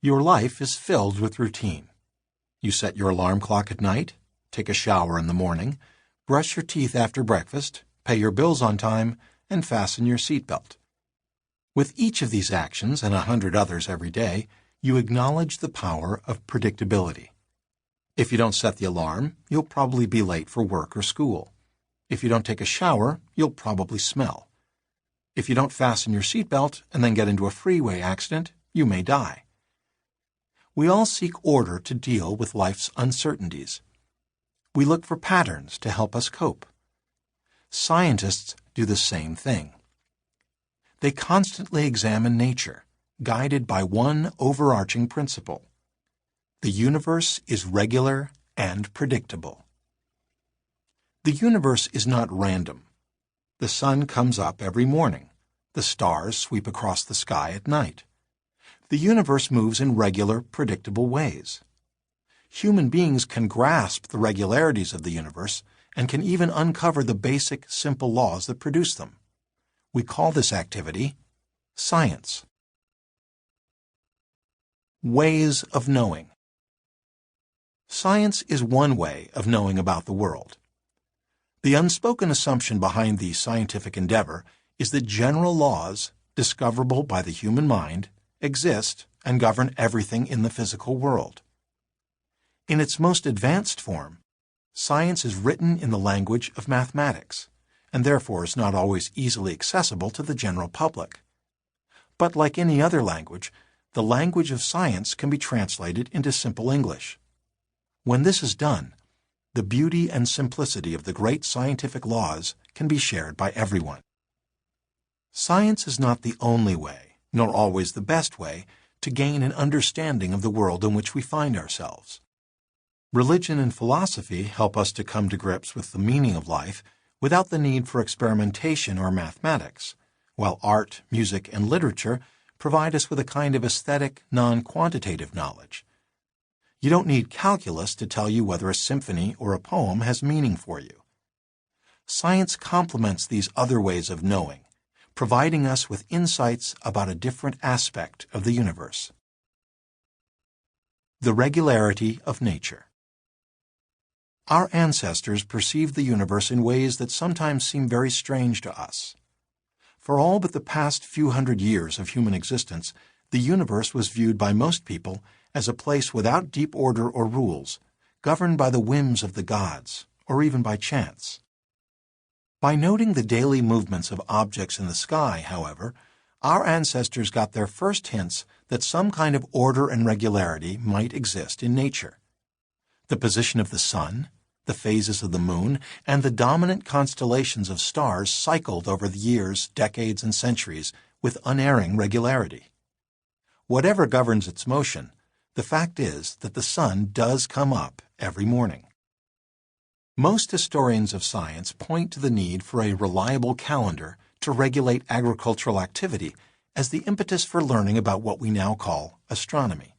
Your life is filled with routine. You set your alarm clock at night, take a shower in the morning, brush your teeth after breakfast, pay your bills on time, and fasten your seatbelt. With each of these actions and 100 others every day, you acknowledge the power of predictability. If you don't set the alarm, you'll probably be late for work or school. If you don't take a shower, you'll probably smell. If you don't fasten your seatbelt and then get into a freeway accident, you may die. We all seek order to deal with life's uncertainties. We look for patterns to help us cope. Scientists do the same thing. They constantly examine nature, guided by one overarching principle. The universe is regular and predictable. The universe is not random. The sun comes up every morning. The stars sweep across the sky at night. The universe moves in regular, predictable ways. Human beings can grasp the regularities of the universe and can even uncover the basic, simple laws that produce them. We call this activity science. Ways of knowing. Science is one way of knowing about the world. The unspoken assumption behind the scientific endeavor is that general laws, discoverable by the human mind, exist and govern everything in the physical world. In its most advanced form, science is written in the language of mathematics, and therefore is not always easily accessible to the general public. But like any other language, the language of science can be translated into simple English. When this is done, the beauty and simplicity of the great scientific laws can be shared by everyone. Science is not the only way, nor always the best way, to gain an understanding of the world in which we find ourselves. Religion and philosophy help us to come to grips with the meaning of life without the need for experimentation or mathematics, while art, music, and literature provide us with a kind of aesthetic, non-quantitative knowledge. You don't need calculus to tell you whether a symphony or a poem has meaning for you. Science complements these other ways of knowing, providing us with insights about a different aspect of the universe. The regularity of nature. Our ancestors perceived the universe in ways that sometimes seem very strange to us. For all but the past few hundred years of human existence, the universe was viewed by most people as a place without deep order or rules, governed by the whims of the gods, or even by chance. By noting the daily movements of objects in the sky, however, our ancestors got their first hints that some kind of order and regularity might exist in nature. The position of the sun, the phases of the moon, and the dominant constellations of stars cycled over the years, decades, and centuries with unerring regularity. Whatever governs its motion, the fact is that the sun does come up every morning. Most historians of science point to the need for a reliable calendar to regulate agricultural activity as the impetus for learning about what we now call astronomy.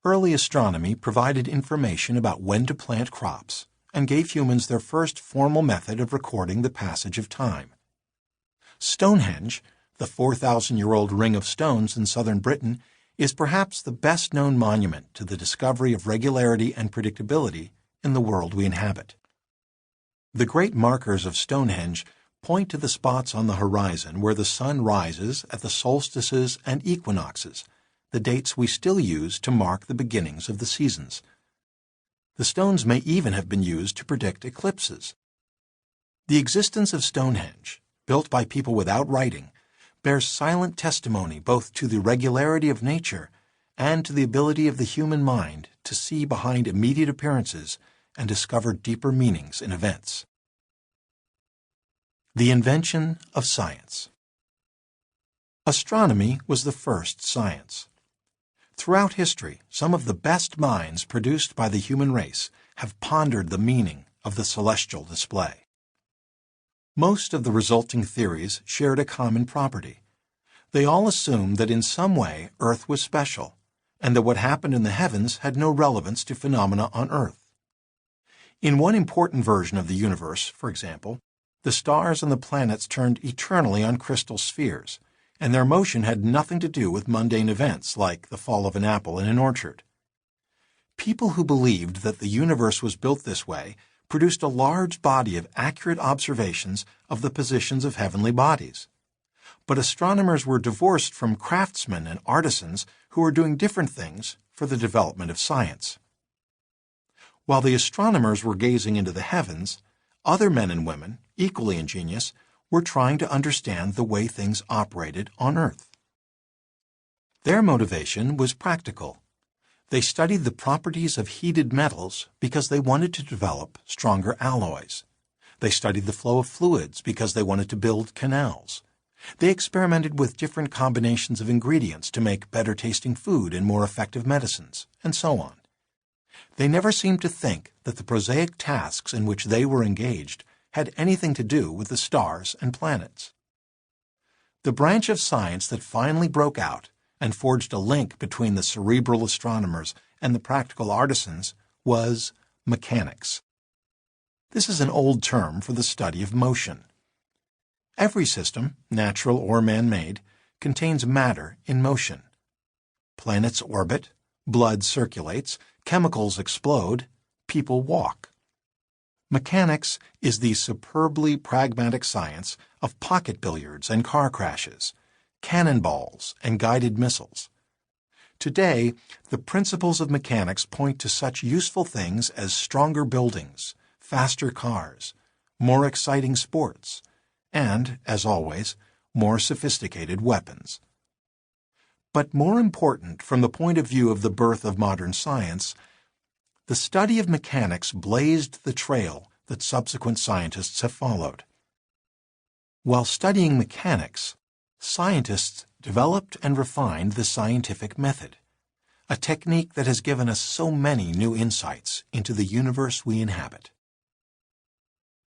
Early astronomy provided information about when to plant crops and gave humans their first formal method of recording the passage of time. Stonehenge, the 4,000-year-old ring of stones in southern Britain, is perhaps the best-known monument to the discovery of regularity and predictability in the world we inhabit. The great markers of Stonehenge point to the spots on the horizon where the sun rises at the solstices and equinoxes, the dates we still use to mark the beginnings of the seasons. The stones may even have been used to predict eclipses. The existence of Stonehenge, built by people without writing, bears silent testimony both to the regularity of nature and to the ability of the human mind to see behind immediate appearances and discover deeper meanings in events. The invention of science. Astronomy was the first science. Throughout history, some of the best minds produced by the human race have pondered the meaning of the celestial display. Most of the resulting theories shared a common property. They all assumed that in some way Earth was special, and that what happened in the heavens had no relevance to phenomena on Earth. In one important version of the universe, for example, the stars and the planets turned eternally on crystal spheres, and their motion had nothing to do with mundane events like the fall of an apple in an orchard. People who believed that the universe was built this way produced a large body of accurate observations of the positions of heavenly bodies. But astronomers were divorced from craftsmen and artisans who were doing different things for the development of science. While the astronomers were gazing into the heavens, other men and women, equally ingenious, were trying to understand the way things operated on Earth. Their motivation was practical. They studied the properties of heated metals because they wanted to develop stronger alloys. They studied the flow of fluids because they wanted to build canals. They experimented with different combinations of ingredients to make better-tasting food and more effective medicines, and so on. They never seemed to think that the prosaic tasks in which they were engaged had anything to do with the stars and planets. The branch of science that finally broke out and forged a link between the cerebral astronomers and the practical artisans was mechanics. This is an old term for the study of motion. Every system, natural or man-made, contains matter in motion. Planets orbit, blood circulates, chemicals explode, people walk. Mechanics is the superbly pragmatic science of pocket billiards and car crashes, cannonballs and guided missiles. Today, the principles of mechanics point to such useful things as stronger buildings, faster cars, more exciting sports, and, as always, more sophisticated weapons. But more important from the point of view of the birth of modern science, the study of mechanics blazed the trail that subsequent scientists have followed. While studying mechanics, scientists developed and refined the scientific method, a technique that has given us so many new insights into the universe we inhabit.